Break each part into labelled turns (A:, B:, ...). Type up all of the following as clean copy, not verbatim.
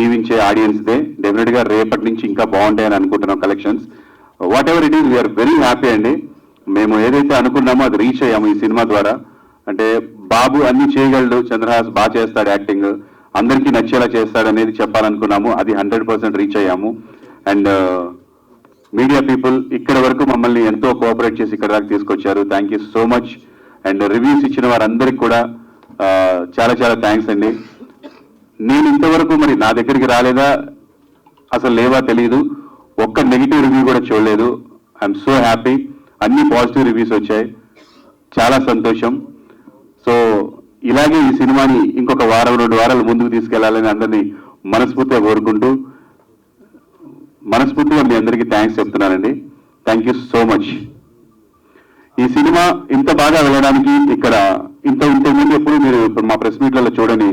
A: దీవించే ఆడియన్స్దే. డెఫినెట్గా రేపటి నుంచి ఇంకా బాగుంటాయని అనుకుంటున్నాం collections. Whatever it is, we are very happy అండి. మేము ఏదైతే అనుకున్నామో అది రీచ్ అయ్యాము ఈ సినిమా ద్వారా. అంటే బాబు అన్ని చేయగలడు, చంద్రహాస్ బాగా చేస్తాడు యాక్టింగ్, అందరికీ నచ్చేలా చేస్తాడు అనేది చెప్పాలనుకున్నాము. అది 100% రీచ్ అయ్యాము. అండ్ మీడియా పీపుల్ ఇక్కడ వరకు మమ్మల్ని ఎంతో కోఆపరేట్ చేసి ఇక్కడ దాకా తీసుకొచ్చారు. Thank you so much. And reviews ఇచ్చిన వారందరికీ కూడా చాలా చాలా థ్యాంక్స్ అండి. నేను ఇంతవరకు మరి నా దగ్గరికి రాలేదా అసలు లేవా తెలియదు, ఒక్క నెగిటివ్ రివ్యూ కూడా చూడలేదు. I'm so happy. అన్ని పాజిటివ్ రివ్యూస్ వచ్చాయి, చాలా సంతోషం. సో ఇలాగే ఈ సినిమాని ఇంకొక వారం 2 వారాలు ముందుకు తీసుకెళ్లాలని అందరినీ మనస్ఫూర్తిగా కోరుకుంటూ మనస్ఫూర్తిగా మీ అందరికీ థ్యాంక్స్ చెప్తున్నానండి. Thank you so much. ఈ సినిమా ఇంత బాగా వెళ్ళడానికి ఇక్కడ ఇంతకుముందు ఎప్పుడు మీరు ఇప్పుడు మా ప్రెస్ మీట్లలో చూడని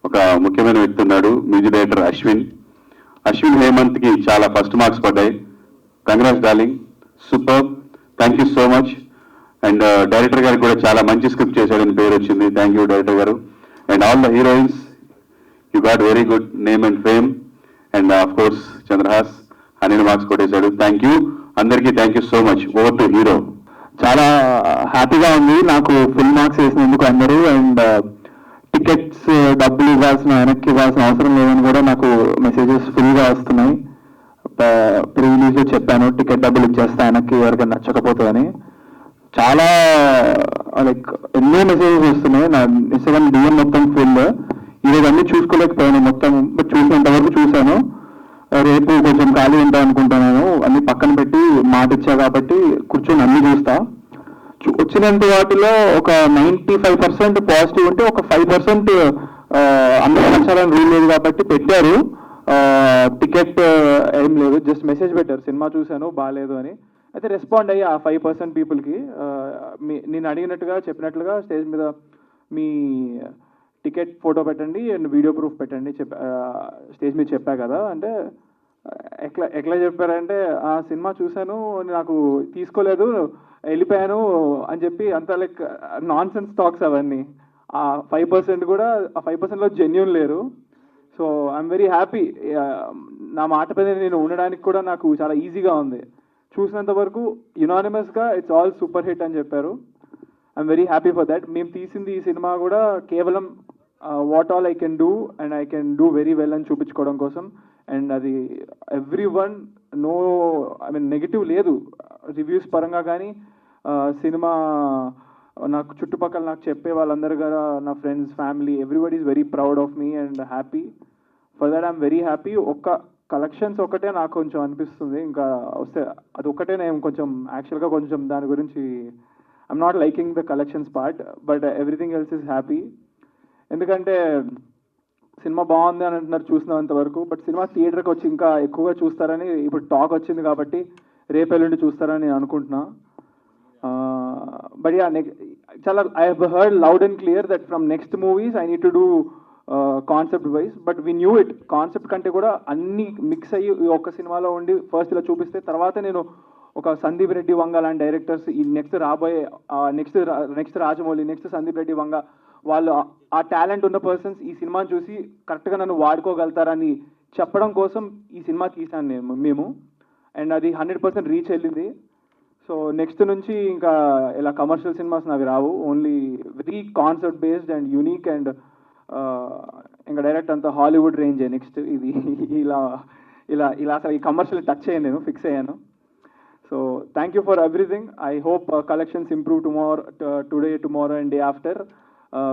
A: ఒక ముఖ్యమైన వ్యక్తి ఉన్నాడు, మ్యూజిక్ డైరెక్టర్ అశ్విన్ హేమంత్కి చాలా ఫస్ట్ మార్క్స్ పడ్డాయి. Congrats darling, super, thank you so much. And director గారికి కూడా చాలా మంచి స్క్రిప్ట్ చేశాడని పేరు వచ్చింది. థ్యాంక్ యూ డైరెక్టర్ గారు. And all the heroines, you got very good name and fame. And of course Chandrahas 100 marks కొట్టేశాడు. థ్యాంక్ యూ అందరికీ, thank you so much. Over to hero.
B: చాలా హ్యాపీగా ఉంది నాకు ఫుల్ మార్క్స్ వేసినందుకు అందరూ. అండ్ టికెట్స్ డబ్బులు వెనక్కి ఇవ్వాల్సిన అవసరం లేదని కూడా నాకు మెసేజెస్ ఫుల్గా వస్తున్నాయి. ప్రీ రిలీజ్లో చెప్పాను టికెట్ డబ్బులు ఇచ్చేస్తా వెనక్కి ఎవరికైనా నచ్చకపోతుందని. చాలా లైక్ ఎన్నో మెసేజెస్ వస్తున్నాయి. నా ఇన్స్టాగ్రామ్ డిఎం మొత్తం ఫుల్. ఈరోజు అన్ని చూసుకోలేకపోయాను మొత్తం, బట్ చూసినంత వరకు చూశాను. రేపు కొంచెం ఖాళీ ఉంటాయి అనుకుంటున్నాను, అన్ని పక్కన పెట్టి మాట ఇచ్చా కాబట్టి కూర్చొని అన్ని చూస్తా. వచ్చినంత వాటిలో ఒక 95% పాజిటివ్ ఉంటే ఒక 5% అందరూ నచ్చాలని రూల్ లేదు కాబట్టి పెట్టారు. టికెట్ ఏం లేదు, జస్ట్ మెసేజ్ పెట్టారు సినిమా చూశాను బాగాలేదు అని. అయితే రెస్పాండ్ అయ్యి ఆ 5% పీపుల్కి నేను అడిగినట్టుగా చెప్పినట్లుగా స్టేజ్ మీద మీ టికెట్ ఫోటో పెట్టండి అండ్ వీడియో ప్రూఫ్ పెట్టండి స్టేజ్ మీద చెప్పా కదా అంటే ఎట్లా చెప్పారంటే ఆ సినిమా చూశాను నాకు తీసుకోలేదు వెళ్ళిపోయాను అని చెప్పి అంత లైక్ నాన్ సెన్స్ టాక్స్ అవన్నీ. ఆ 5% కూడా ఆ 5%లో జెన్యూన్ లేరు. So I'm very happy. నా మాట పైన నేను ఉండడానికి కూడా నాకు చాలా ఈజీగా ఉంది. చూసినంత వరకు యునానిమస్గా ఇట్స్ ఆల్ సూపర్ హిట్ అని చెప్పారు. I'm very happy for that. మేము తీసింది ఈ సినిమా కూడా కేవలం what all I can do and I can do very well అని చూపించుకోవడం కోసం. అండ్ అది everyone know I mean negative లేదు రివ్యూస్ పరంగా కానీ సినిమా నాకు చుట్టుపక్కల నాకు చెప్పే వాళ్ళందరూ కదా నా friends family everybody is very proud of me and happy for that. I'm very happy. ఒక్క కలెక్షన్స్ ఒకటే నాకు కొంచెం అనిపిస్తుంది, ఇంకా వస్తే అది ఒక్కటే నేను కొంచెం యాక్చువల్గా కొంచెం దాని గురించి I'm not liking the collections part, but everything else is happy. ఎందుకంటే సినిమా బాగుంది అని అంటున్నారు చూసినంత వరకు, బట్ సినిమా థియేటర్కి వచ్చి ఇంకా ఎక్కువగా చూస్తారని ఇప్పుడు టాక్ వచ్చింది కాబట్టి రేపెల్లుండి చూస్తారని నేను అనుకుంటున్నా. బట్ యా చాలా I have heard loud and clear that from next movies I need to do concept wise, but we knew it. Concept కంటే కూడా అన్ని మిక్స్ అయ్యి ఒక్క సినిమాలో ఉండి ఫస్ట్ ఇలా చూపిస్తే తర్వాత నేను ఒక సందీప్ రెడ్డి వంగ లాంటి డైరెక్టర్స్ ఈ నెక్స్ట్ రాబోయే నెక్స్ట్ రాజమౌళి నెక్స్ట్ సందీప్ రెడ్డి వంగ వాళ్ళు ఆ టాలెంట్ ఉన్న పర్సన్స్ ఈ సినిమాని చూసి కరెక్ట్గా నన్ను వాడుకోగలుగుతారని చెప్పడం కోసం ఈ సినిమా తీసాను మేము. అండ్ అది 100% రీచ్ వెళ్ళింది. సో నెక్స్ట్ నుంచి ఇంకా ఇలా కమర్షియల్ సినిమాస్ నాకు రావు, only very concept based and unique. And ఇంకా డైరెక్ట్ అంతా హాలీవుడ్ రేంజే నెక్స్ట్. ఇది ఇలా ఇలా ఇలా అసలు ఈ కమర్షియల్ టచ్ అయ్యాను, నేను ఫిక్స్ అయ్యాను. So thank you for everything. I hope collections improve today tomorrow and day after,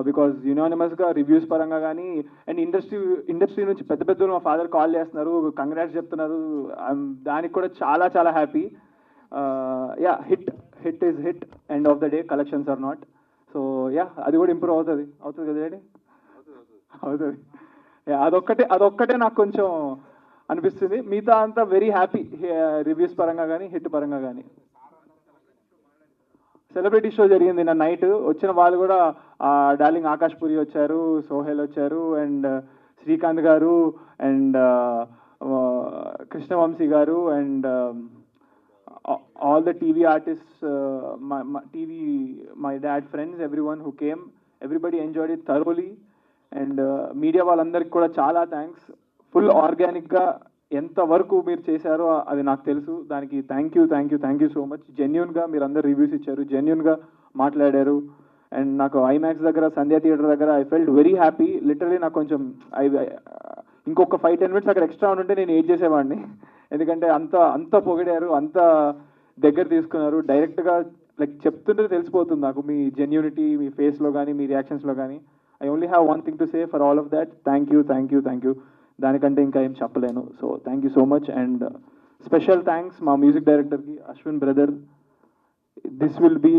B: because యునానిమస్గా రివ్యూస్ పరంగా కానీ అండ్ ఇండస్ట్రీ నుంచి పెద్ద పెద్దలు మా ఫాదర్ కాల్ చేస్తున్నారు, కంగ్రాట్స్ చెప్తున్నారు. దానికి కూడా చాలా చాలా happy. Ya hit is hit end of the day, collections are not. So ya అది కూడా ఇంప్రూవ్ అవుతుంది కదా డాడీ, అవుతుంది. అదొక్కటే నాకు కొంచెం అనిపిస్తుంది, మిగతా అంతా వెరీ హ్యాపీ రివ్యూస్ పరంగా కానీ హిట్ పరంగా కానీ. సెలబ్రిటీ షో జరిగింది నా నైట్. వచ్చిన వాళ్ళు కూడా డార్లింగ్ ఆకాష్ పూరి వచ్చారు, సోహెల్ వచ్చారు, అండ్ శ్రీకాంత్ గారు, అండ్ కృష్ణవంశీ గారు, and all the TV artist, my dad friends, everyone who came, everybody enjoyed it thoroughly. And media వాళ్ళందరికీ కూడా చాలా థ్యాంక్స్
C: ఫుల్ ఆర్గానిక్గా ఎంతవరకు మీరు చేశారో అది నాకు తెలుసు. దానికి థ్యాంక్ యూ సో మచ్. జెన్యున్గా మీరు అందరు రివ్యూస్ ఇచ్చారు, జెన్యున్గా మాట్లాడారు. అండ్ నాకు ఐమాక్స్ దగ్గర, సంధ్యా థియేటర్ దగ్గర I felt very happy. Literally నాకు కొంచెం ఇంకొక 5-10 మినిట్స్ అక్కడ ఎక్స్ట్రా ఉంటే నేను ఏడ్ చేసేవాడిని. ఎందుకంటే అంత పొగిడారు, అంత దగ్గర తీసుకున్నారు. డైరెక్ట్గా లైక్ చెప్తుంటే తెలిసిపోతుంది నాకు మీ జెన్యూనిటీ, మీ ఫేస్లో కానీ, మీ రియాక్షన్స్లో కానీ. I only have one thing to say for all of that. Thank you. దానికంటే ఇంకా ఏం చెప్పలేను. So thank you so much. And special thanks మా మ్యూజిక్ డైరెక్టర్కి, Ashwin brother. This will be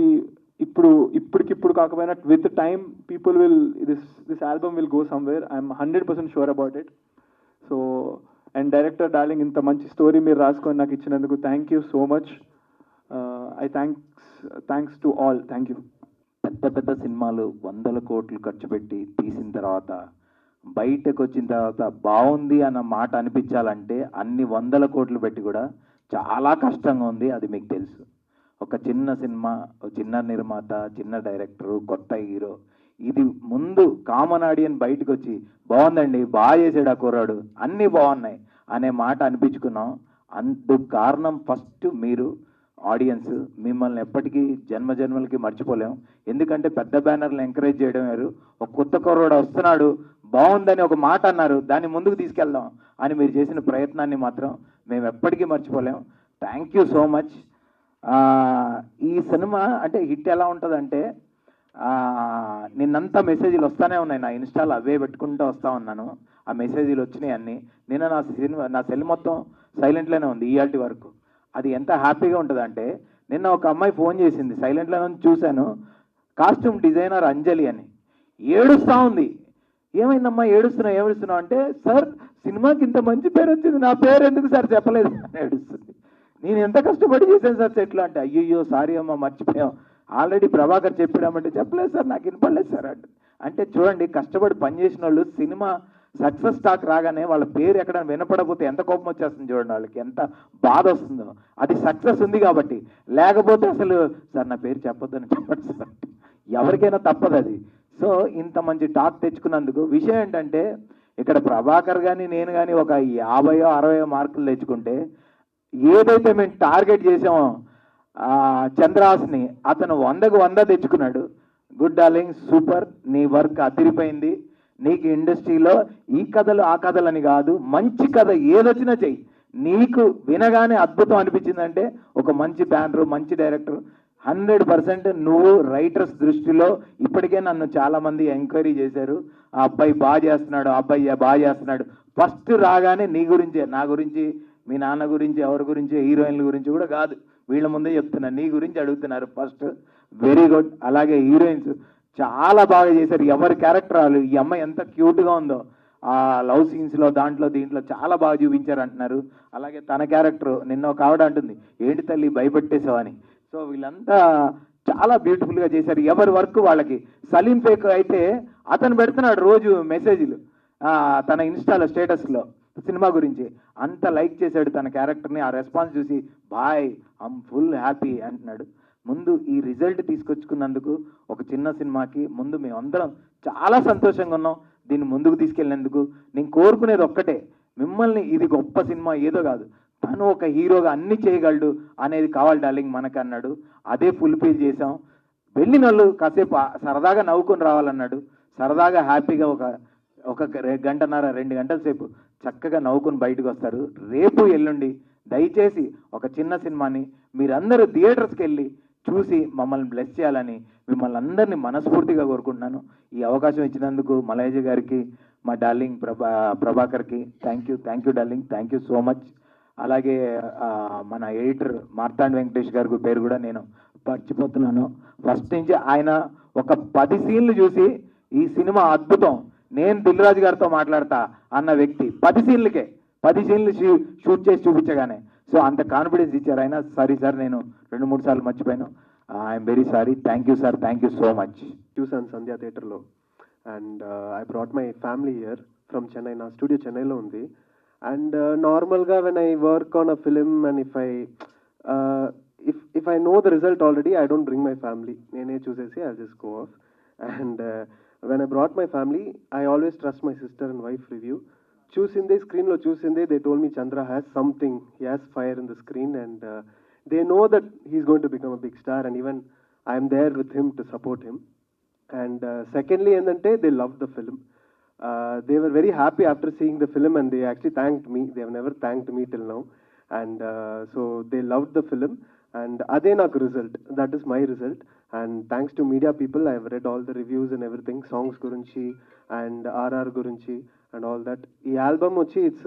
C: ఇప్పటికిప్పుడు కాకపోయినా with time people will this album will go somewhere. I'm 100% sure about it. So and director darling, ఇంత మంచి స్టోరీ మీరు రాసుకొని నాకు ఇచ్చినందుకు thank you so much. I thanks to all. Thank you.
D: పెద్ద సినిమాలు 100 కోట్లు ఖర్చు పెట్టి తీసిన తర్వాత బయటకు వచ్చిన తర్వాత బాగుంది అన్న మాట అనిపించాలంటే అన్ని 100 కోట్లు పెట్టి కూడా చాలా కష్టంగా ఉంది. అది మీకు తెలుసు. ఒక చిన్న సినిమా, ఒక చిన్న నిర్మాత, చిన్న డైరెక్టరు, కొత్త హీరో, ఇది ముందు కామన్ ఆడియన్ బయటకు వచ్చి బాగుందండి, బాగా చేసాడు ఆ కుర్రాడు, అన్నీ బాగున్నాయి అనే మాట అనిపించుకున్నాం. అందుకు కారణం ఫస్ట్ మీరు ఆడియన్స్. మిమ్మల్ని ఎప్పటికీ జన్మలకి మర్చిపోలేం. ఎందుకంటే పెద్ద బ్యానర్లు ఎంకరేజ్ చేయడం వేరు, ఒక కొత్త కుర్రాడు వస్తున్నాడు బాగుందని ఒక మాట అన్నారు, దాన్ని ముందుకు తీసుకెళ్దాం అని మీరు చేసిన ప్రయత్నాన్ని మాత్రం మేము ఎప్పటికీ మర్చిపోలేం. Thank you so much. ఈ సినిమా అంటే హిట్ ఎలా ఉంటుందంటే, నిన్నంతా మెసేజ్లు వస్తూనే ఉన్నాయి నా ఇన్స్టాలో, అవే పెట్టుకుంటూ వస్తూ ఉన్నాను. ఆ మెసేజ్లు వచ్చినాయి అన్నీ. నిన్న నా సెల్ మొత్తం సైలెంట్లోనే ఉంది ఇయాల్టి వరకు. అది ఎంత హ్యాపీగా ఉంటుందంటే, నిన్న ఒక అమ్మాయి ఫోన్ చేసింది, సైలెంట్లోనే చూశాను, కాస్ట్యూమ్ డిజైనర్ అంజలి అని, ఏడుస్తూ ఉంది. ఏమైందమ్మా ఏడుస్తున్నావు అంటే, సార్ సినిమాకి ఇంత మంచి పేరు వచ్చింది, నా పేరు ఎందుకు సార్ చెప్పలేదు అని ఏడుస్తుంది. నేను ఎంత కష్టపడి చేశాను సార్ సెట్లు అంటే, అయ్యో సారీ అమ్మ మర్చిపోయాం, ఆల్రెడీ ప్రభాకర్ చెప్పామంటే చెప్పలేదు సార్, నాకు వినపడలేదు సార్ అంటే చూడండి, కష్టపడి పనిచేసిన వాళ్ళు సినిమా సక్సెస్ టాక్ రాగానే వాళ్ళ పేరు ఎక్కడ వినపడకపోతే ఎంత కోపం వచ్చేస్తుంది చూడండి, వాళ్ళకి ఎంత బాధ వస్తుందో. అది సక్సెస్ ఉంది కాబట్టి, లేకపోతే అసలు సార్ నా పేరు చెప్పొద్దని చెప్పండి సార్, ఎవరికైనా తప్పదు అది. సో ఇంత మంచి టాక్ తెచ్చుకున్నందుకు. విషయం ఏంటంటే, ఇక్కడ ప్రభాకర్ కానీ నేను కానీ ఒక 50-60 మార్కులు తెచ్చుకుంటే, ఏదైతే మేము టార్గెట్ చేసామో చంద్రహాస్ని, అతను 100కు 100 తెచ్చుకున్నాడు. గుడ్ డార్లింగ్, సూపర్, నీ వర్క్ అదిరిపోయింది. నీకు ఇండస్ట్రీలో ఈ కథలు ఆ కథలని కాదు, మంచి కథ ఏదొచ్చినా చెయ్యి, నీకు వినగానే అద్భుతం అనిపించిందంటే ఒక మంచి బ్యానరు, మంచి డైరెక్టర్. 100% నువ్వు రైటర్స్ దృష్టిలో ఇప్పటికే నన్ను చాలామంది ఎంక్వైరీ చేశారు, ఆ అబ్బాయి బాగా చేస్తున్నాడు, ఆ అబ్బాయి బాగా చేస్తున్నాడు. ఫస్ట్ రాగానే నీ గురించే, నా గురించి, మీ నాన్న గురించి, ఎవరి గురించి, హీరోయిన్ల గురించి కూడా కాదు, వీళ్ళ ముందే చెప్తున్నారు, నీ గురించి అడుగుతున్నారు ఫస్ట్. Very good. అలాగే హీరోయిన్స్ చాలా బాగా చేశారు, ఎవరి క్యారెక్టర్ వాళ్ళు. ఈ అమ్మాయి ఎంత క్యూట్గా ఉందో ఆ లవ్ సీన్స్లో, దీంట్లో చాలా బాగా చూపించారు అంటున్నారు. అలాగే తన క్యారెక్టర్, నిన్న ఒక ఆవిడ అంటుంది, ఏంటి తల్లి భయపెట్టేసావని. సో వీళ్ళంతా చాలా బ్యూటిఫుల్గా చేశారు, ఎవరి వర్క్ వాళ్ళకి. సలీం ఫేక్ అయితే అతను పెడుతున్నాడు రోజు మెసేజ్లు తన ఇన్స్టాలో స్టేటస్లో సినిమా గురించి, అంత లైక్ చేశాడు తన క్యారెక్టర్ని. ఆ రెస్పాన్స్ చూసి బాయ్ ఐమ్ ఫుల్ హ్యాపీ అంటున్నాడు. ముందు ఈ రిజల్ట్ తీసుకొచ్చుకున్నందుకు, ఒక చిన్న సినిమాకి ముందు మేమందరం చాలా సంతోషంగా ఉన్నాం. దీన్ని ముందుకు తీసుకెళ్ళినందుకు నేను కోరుకునేది ఒక్కటే, మిమ్మల్ని ఇది గొప్ప సినిమా ఏదో కాదు, తను ఒక హీరోగా అన్ని చేయగలడు అనేది కావాలి డార్లింగ్ మనకు అన్నాడు. అదే ఫుల్ఫిల్ చేసాం. వెళ్ళిన వాళ్ళు కాసేపు సరదాగా నవ్వుకొని రావాలన్నాడు. సరదాగా హ్యాపీగా ఒక గంటన్నర 2 గంటల సేపు చక్కగా నవ్వుకొని బయటకు వస్తారు. రేపు ఎల్లుండి దయచేసి ఒక చిన్న సినిమాని మీరందరూ థియేటర్స్కి వెళ్ళి చూసి మమ్మల్ని బ్లెస్ చేయాలని మిమ్మల్ని అందరినీ మనస్ఫూర్తిగా కోరుకుంటున్నాను. ఈ అవకాశం ఇచ్చినందుకు మలయజ గారికి, మా డార్లింగ్ ప్రభాకర్కి thank you darling, thank you so much. అలాగే మన ఎడిటర్ మార్తాండ్ వెంకటేష్ గారి పేరు కూడా నేను మర్చిపోతున్నాను. ఫస్ట్ నుంచి ఆయన ఒక 10 సీన్లు చూసి ఈ సినిమా అద్భుతం, నేను దిల్ రాజు గారితో మాట్లాడతా అన్న వ్యక్తి 10 సీన్లు షూట్ చేసి చూపించగానే సో అంత కాన్ఫిడెన్స్ ఇచ్చారు ఆయన. సారీ సార్, నేను 2-3 సార్లు మర్చిపోయాను, I'm very sorry. Thank you sir, thank you so much.
E: చూసాను సంధ్యా థియేటర్లో, and I brought my family here from Chennai. నా స్టూడియో చెన్నైలో ఉంది. అండ్ నార్మల్గా when I work on a film and if I know the result already, I don't bring my family. నేనే చూసేసి I'll just go off. And when I brought my family, I always trust my sister and wife review. చూసిందే స్క్రీన్లో చూసిందే they told me Chandra has something, he has fire in the screen, and they know that he's going to become a big star, and even I'm there with him to support him. And secondly ఏంటంటే they love the film. They were very happy after seeing the film, and they actually thanked me. They have never thanked me till now, and so they loved the film, and ade నాకు result, that is my result. And thanks to media people, I have read all the reviews and everything, songs gurinchi and RR gurinchi and all that. ఈ album వచ్చి it's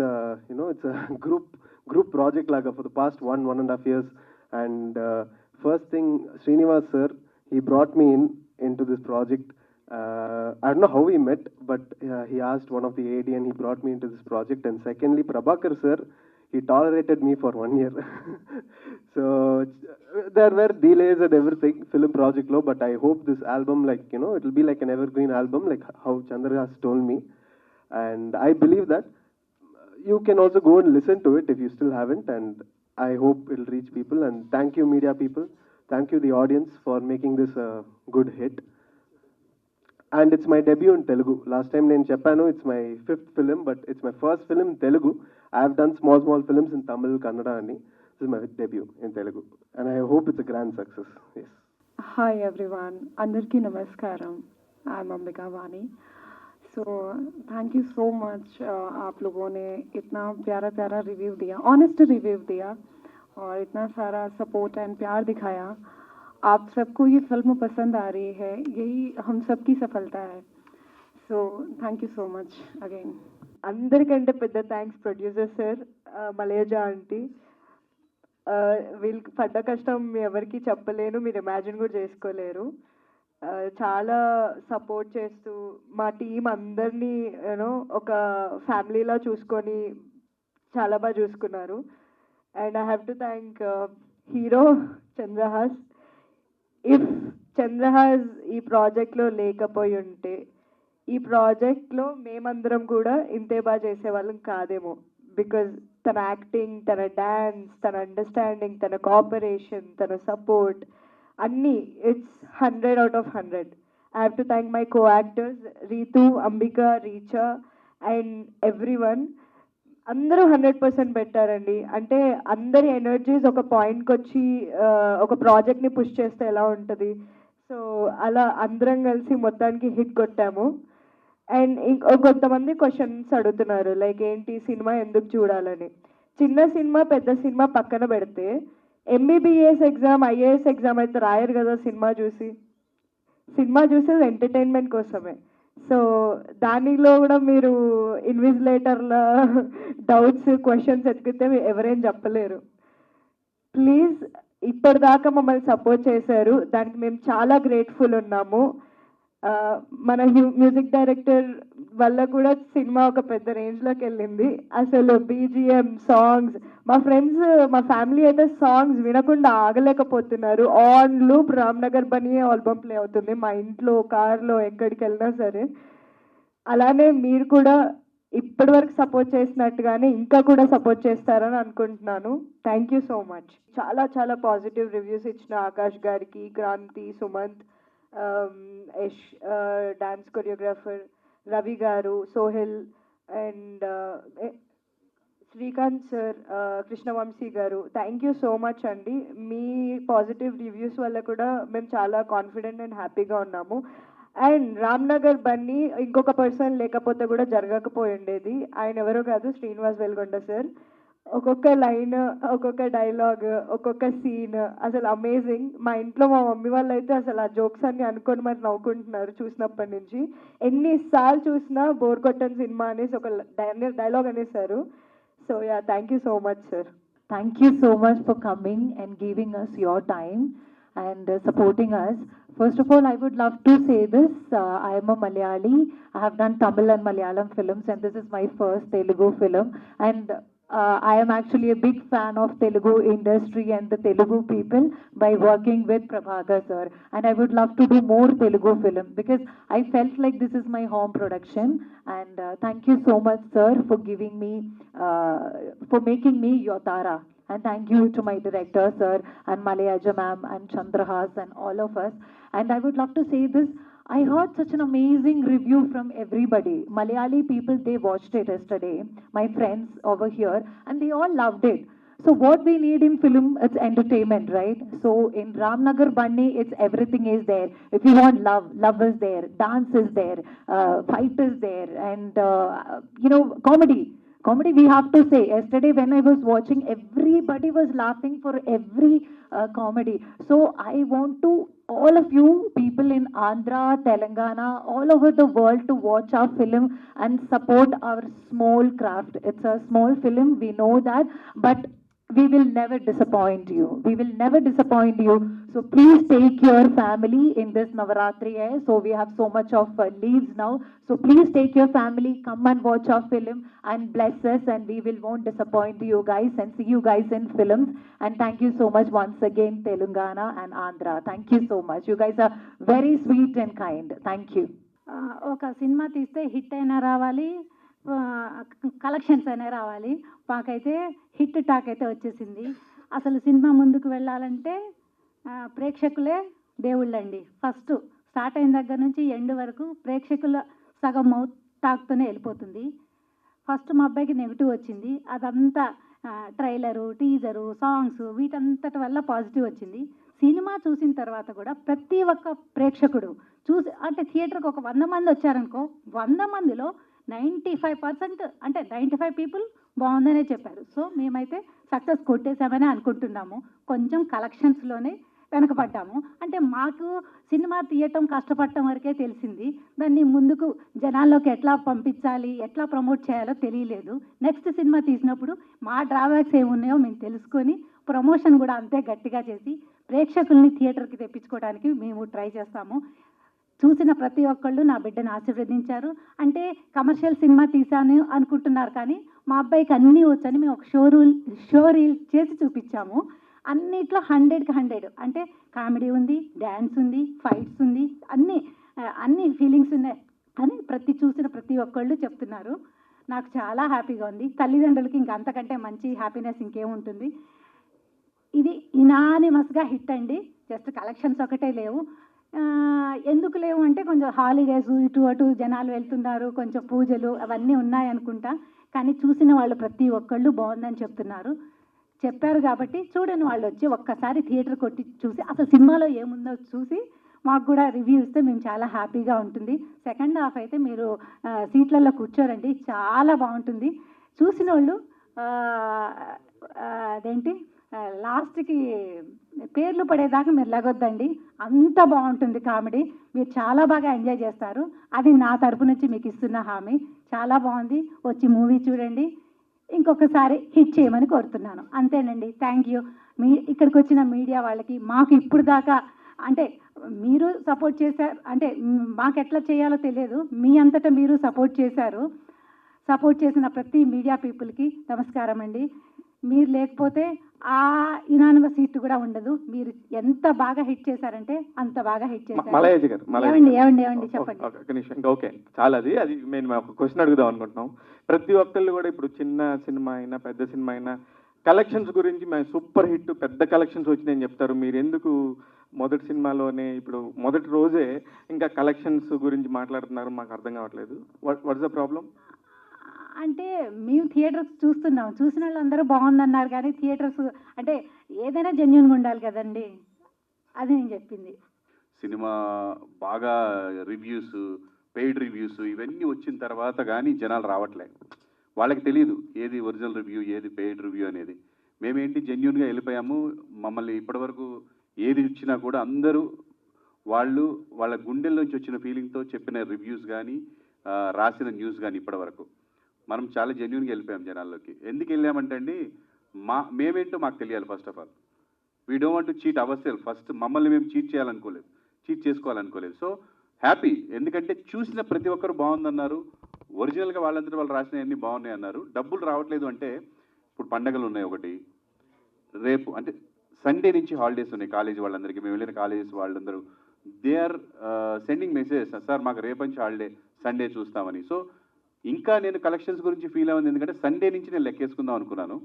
E: it's a group project laga for the past 1.5 years, and first thing, Srinivas sir, he brought me into this project. I don't know how we met, but he asked one of the AD and he brought me into this project. And secondly, Prabhakar sir, he tolerated me for 1 year. So there were delays and everything film project low, but I hope this album, like it will be like an evergreen album, like how Chandra has told me. And I believe that you can also go and listen to it if you still haven't, and I hope it will reach people. And thank you media people, thank you the audience for making this a good hit. And it's my debut in Telugu. Last time నేను చెప్పాను, it's my 5th film, but it's my first film in Telugu. I have done small films in Tamil, Kannada, and this is my debut in Telugu. And I hope it's a grand success. Yes.
F: Hi everyone, Andarki Namaskaram. I'm Ambika Vani. So thank you so much. आप लोगों ने इतना प्यारा प्यारा review दिया, honest review दिया, और इतना सारा सपोर्ट एंड प्यार दिखाया. आप सबको ये फिल्म पसंद आ रही है, यही हम सबकी सफलता है. So thank you so much again.
G: అందరికంటే పెద్ద థ్యాంక్స్ ప్రొడ్యూసర్ సార్, మలేజా ఆంటీ. వీళ్ళకి పడ్డ కష్టం ఎవరికి చెప్పలేను, మీరు ఇమాజిన్ కూడా చేసుకోలేరు. చాలా సపోర్ట్ చేస్తూ మా టీం అందరినీ ఒక ఫ్యామిలీలా చూసుకొని చాలా బాగా చూసుకున్నారు. And I have to thank hero Chandrahas. If Chandrahas ఈ ప్రాజెక్ట్లో లేకపోయి ఉంటే ఈ ప్రాజెక్ట్లో మేమందరం కూడా ఇంతే బాగా చేసేవాళ్ళం కాదేమో. బికాజ్ తన యాక్టింగ్, తన డ్యాన్స్, తన అండర్స్టాండింగ్, తన కోఆపరేషన్, తన సపోర్ట్ అన్నీ it's 100 out of 100. I have to thank my co actors Ritu, Ambika, Richa and everyone. అందరూ 100% పెట్టారండి. అంటే అందరి ఎనర్జీస్ ఒక పాయింట్కి వచ్చి ఒక ప్రాజెక్ట్ని పుష్ చేస్తే ఎలా ఉంటుంది, సో అలా అందరం కలిసి మొత్తానికి హిట్ కొట్టాము. అండ్ కొంతమంది క్వశ్చన్స్ అడుగుతున్నారు, లైక్ ఏంటి సినిమా ఎందుకు చూడాలని. చిన్న సినిమా పెద్ద సినిమా పక్కన పెడితే MBBS ఎగ్జామ్, IAS ఎగ్జామ్ అయితే రాయరు కదా సినిమా చూసి. సినిమా చూసేది ఎంటర్టైన్మెంట్ కోసమే. సో దానిలో కూడా మీరు ఇన్విజిలేటర్ల డౌట్స్, క్వశ్చన్స్ ఎతికితే ఎవరేం చెప్పలేరు. ప్లీజ్, ఇప్పటిదాకా మమ్మల్ని సపోర్ట్ చేశారు, దానికి మేము చాలా గ్రేట్ఫుల్ ఉన్నాము. మన మ్యూజిక్ డైరెక్టర్ వల్ల కూడా సినిమా ఒక పెద్ద రేంజ్లోకి వెళ్ళింది. అసలు BGM, సాంగ్స్, మా ఫ్రెండ్స్, మా ఫ్యామిలీ అయితే సాంగ్స్ వినకుండా ఆగలేకపోతున్నారు. On loop Ramnagar Bunny album play అవుతుంది మా ఇంట్లో, కార్లో, ఎక్కడికి వెళ్ళినా సరే. అలానే మీరు కూడా ఇప్పటి వరకు సపోర్ట్ చేసినట్టుగానే ఇంకా కూడా సపోర్ట్ చేస్తారని అనుకుంటున్నాను. Thank you so much. చాలా చాలా పాజిటివ్ రివ్యూస్ ఇచ్చిన ఆకాష్ గారికి, క్రాంతి, సుమంత్, యష్ డాన్స్ కొరియోగ్రాఫర్, రవి గారు, సోహెల్ అండ్ శ్రీకాంత్ సార్, కృష్ణవంశీ గారు, థ్యాంక్ యూ సో మచ్ అండి. మీ పాజిటివ్ రివ్యూస్ వల్ల కూడా మేము చాలా కాన్ఫిడెంట్ అండ్ హ్యాపీగా ఉన్నాము. అండ్ రామ్నగర్ బన్నీ ఇంకొక పర్సన్ లేకపోతే కూడా జరగకపోయి ఉండేది. ఆయన ఎవరో కాదు, శ్రీనివాస్ వెల్గొండ సార్. ఒక్కొక్క లైన్, ఒక్కొక్క డైలాగ్, ఒక్కొక్క సీన్ అసలు అమేజింగ్. మా ఇంట్లో మా మమ్మీ వాళ్ళు అయితే అసలు ఆ జోక్స్ అన్ని అనుకొని మరి నవ్వుకుంటున్నారు చూసినప్పటి నుంచి. ఎన్నిసార్లు చూసినా బోర్ కొట్టని సినిమా అనేసి ఒక డైలాగ్ అనేసారు. So yeah, thank you so much sir.
H: Thank you so much for coming and giving us your time and supporting us. First of all, I would love to say this. I am a Malayali. I have done Tamil and Malayalam films, and this is my first Telugu film. And I am actually a big fan of Telugu industry and the Telugu people by working with Prabhakar sir. And I would love to do more Telugu film because I felt like this is my home production. And thank you so much, sir, for giving me, for making me your Tara. And thank you to my director, sir, and Malayaja ma'am, and Chandrahas, and all of us. And I would love to say this, I heard such an amazing review from everybody. Malayali people, they watched it yesterday, my friends over here, and they all loved it. So what we need in film, it's entertainment, right? So in Ramnagar Bunny, it's everything is there. If you want love, love is there, dance is there, fight is there, and comedy. Comedy, we have to say. Yesterday, when I was watching, everybody was laughing for every comedy. So I want to all of you people in Andhra, Telangana, all over the world to watch our film and support our small craft. It's a small film, we know that, but we will never disappoint you. We will never disappoint you. So please take your family in this Navaratri. So we have so much of leaves now. So please take your family, come and watch our film and bless us, and we will won't disappoint you guys and see you guys in films. And thank you so much once again, Telangana and Andhra. Thank you so much. You guys are very sweet and kind. Thank you.
I: ఒక cinema తీస్తే hit అయినా రావాలి, collections అయినా రావాలి. మాకైతే hit talk అయితే వచ్చేసింది. అసలు సినిమా ముందుకు వెళ్ళాలంటే ప్రేక్షకులే దేవుళ్ళండి. ఫస్ట్ స్టార్ట్ అయిన దగ్గర నుంచి ఎండ్ వరకు ప్రేక్షకుల సగం మౌత్ టాక్తోనే వెళ్ళిపోతుంది. ఫస్ట్ మా అబ్బాయికి నెగిటివ్ వచ్చింది, అదంతా ట్రైలరు, టీజరు, సాంగ్స్ వీటంతటి వల్ల పాజిటివ్ వచ్చింది. సినిమా చూసిన తర్వాత కూడా ప్రతి ఒక్క ప్రేక్షకుడు చూసి, అంటే థియేటర్కి ఒక 100 మంది వచ్చారనుకో, 100 మందిలో 95% అంటే 95 పీపుల్ బాగుందనే చెప్పారు. సో మేమైతే సక్సెస్ కొట్టేసామని అనుకుంటున్నాము. కొంచెం కలెక్షన్స్లోనే వెనకపడ్డాము. అంటే మాకు సినిమా తీయటం కష్టపడటం వరకే తెలిసింది, దాన్ని ముందుకు జనాల్లోకి ఎట్లా పంపించాలి, ఎట్లా ప్రమోట్ చేయాలో తెలియలేదు. నెక్స్ట్ సినిమా తీసినప్పుడు మా డ్రాబ్యాక్స్ ఏమున్నాయో మేము తెలుసుకొని ప్రమోషన్ కూడా అంతే గట్టిగా చేసి ప్రేక్షకుల్ని థియేటర్కి తెప్పించుకోవడానికి మేము ట్రై చేస్తాము. చూసిన ప్రతి ఒక్కళ్ళు నా బిడ్డను ఆశీర్వదించారు. అంటే కమర్షియల్ సినిమా తీశాను అనుకుంటున్నారు, కానీ మా అబ్బాయికి అన్నీ వచ్చని మేము ఒక షో రీల్ చేసి చూపించాము. అన్నిట్లో 100కి 100, అంటే కామెడీ ఉంది, డ్యాన్స్ ఉంది, ఫైట్స్ ఉంది, అన్ని ఫీలింగ్స్ ఉన్నాయి అని చూసిన ప్రతి ఒక్కళ్ళు చెప్తున్నారు. నాకు చాలా హ్యాపీగా ఉంది. తల్లిదండ్రులకి ఇంకా అంతకంటే మంచి హ్యాపీనెస్ ఇంకేముంటుంది. ఇది ఇనానిమస్గా హిట్ అండి. జస్ట్ కలెక్షన్స్ ఒకటే లేవు. ఎందుకు లేవు అంటే కొంచెం హాలిడేస్, ఇటు అటు జనాలు వెళ్తున్నారు, కొంచెం పూజలు అవన్నీ ఉన్నాయనుకుంటా. కానీ చూసిన వాళ్ళు ప్రతి ఒక్కళ్ళు బాగుందని చెప్పారు కాబట్టి చూడని వాళ్ళు వచ్చి ఒక్కసారి థియేటర్ కొట్టి చూసి అసలు సినిమాలో ఏముందో చూసి మాకు కూడా రివ్యూ ఇస్తే మేము చాలా హ్యాపీగా ఉంటుంది. సెకండ్ హాఫ్ అయితే మీరు సీట్లలో కూర్చోరండి, చాలా బాగుంటుంది. చూసిన వాళ్ళు అదేంటి లాస్ట్కి పేర్లు పడేదాకా మీరు లెగొద్దండి, అంత బాగుంటుంది కామెడీ. మీరు చాలా బాగా ఎంజాయ్ చేస్తారు. అది నా తరపు నుంచి మీకు ఇస్తున్న హామీ. చాలా బాగుంది, వచ్చి మూవీ చూడండి, ఇంకొకసారి హిట్ చేయమని కోరుతున్నాను. అంతేనండి. Thank you. ఇక్కడికి వచ్చిన మీడియా వాళ్ళకి, మాకు ఇప్పుడు దాకా అంటే మీరు సపోర్ట్ చేశారు, అంటే మాకు ఎట్లా చేయాలో తెలియదు, మీ అంతటా మీరు సపోర్ట్ చేశారు. సపోర్ట్ చేసిన ప్రతి మీడియా పీపుల్కి నమస్కారం అండి. మీరు లేకపోతే ఆ యునానిమస్ హిట్ కూడా ఉండదు. మీరు ఎంత బాగా హిట్ చేశారంటే అంత బాగా హిట్ చేశారు.
C: మలయాజీ గారు,
I: ఏమండి చెప్పండి.
C: ఓకే, చాలా అది మేము ఒక క్వశ్చన్ అడుగుదాం అనుకుంటున్నాం. ప్రతి ఒక్కళ్ళు కూడా ఇప్పుడు చిన్న సినిమా అయినా పెద్ద సినిమా అయినా కలెక్షన్స్ గురించి మేము సూపర్ హిట్ పెద్ద కలెక్షన్స్ వచ్చినాయని చెప్తారు. మీరు ఎందుకు మొదటి సినిమాలోనే ఇప్పుడు మొదటి రోజే ఇంకా కలెక్షన్స్ గురించి మాట్లాడుతున్నారు? మాకు అర్థం కావట్లేదు. What's the problem?
I: అంటే మేము థియేటర్స్ చూస్తున్నాం, చూసిన వాళ్ళందరూ బాగుందన్నారు, కానీ థియేటర్స్ అంటే ఏదైనా జెన్యూన్గా ఉండాలి కదండి, అది నేను చెప్పింది.
A: సినిమా బాగా రివ్యూస్, పెయిడ్ రివ్యూస్ ఇవన్నీ వచ్చిన తర్వాత కానీ జనాలు రావట్లేదు. వాళ్ళకి తెలియదు ఏది ఒరిజినల్ రివ్యూ, ఏది పెయిడ్ రివ్యూ అనేది. మేమేంటి జెన్యూన్గా వెళ్ళిపోయాము. మమ్మల్ని ఇప్పటివరకు ఏది ఇచ్చినా కూడా అందరూ వాళ్ళ గుండెల నుంచి వచ్చిన ఫీలింగ్తో చెప్పిన రివ్యూస్ కానీ రాసిన న్యూస్ కానీ ఇప్పటివరకు మనం చాలా జెన్యూన్గా వెళ్ళిపోయాం జనాల్లోకి. ఎందుకు వెళ్ళామంటే అండి, మేమేంటో మాకు తెలియాలి. First of all we don't want to cheat our self. First మమ్మల్ని మేము చీట్ చేసుకోవాలనుకోలేదు. సో హ్యాపీ, ఎందుకంటే చూసిన ప్రతి ఒక్కరు బాగుందన్నారు. ఒరిజినల్గా వాళ్ళందరూ వాళ్ళు రాసినవన్నీ బాగున్నాయి అన్నారు. డబ్బులు రావట్లేదు అంటే ఇప్పుడు పండగలు ఉన్నాయి, ఒకటి రేపు అంటే సండే నుంచి హాలిడేస్ ఉన్నాయి కాలేజీ వాళ్ళందరికీ. మేము వెళ్ళిన కాలేజెస్ వాళ్ళందరూ they are sending message, sir మాకు రేపు నుంచి హాలిడే, సండే చూస్తామని. సో ఇంకా నేను కలెక్షన్స్ గురించి ఫీల్ అవ్వదు, ఎందుకంటే సండే నుంచి నేను లెక్కేసుకుందాం అనుకున్నాను.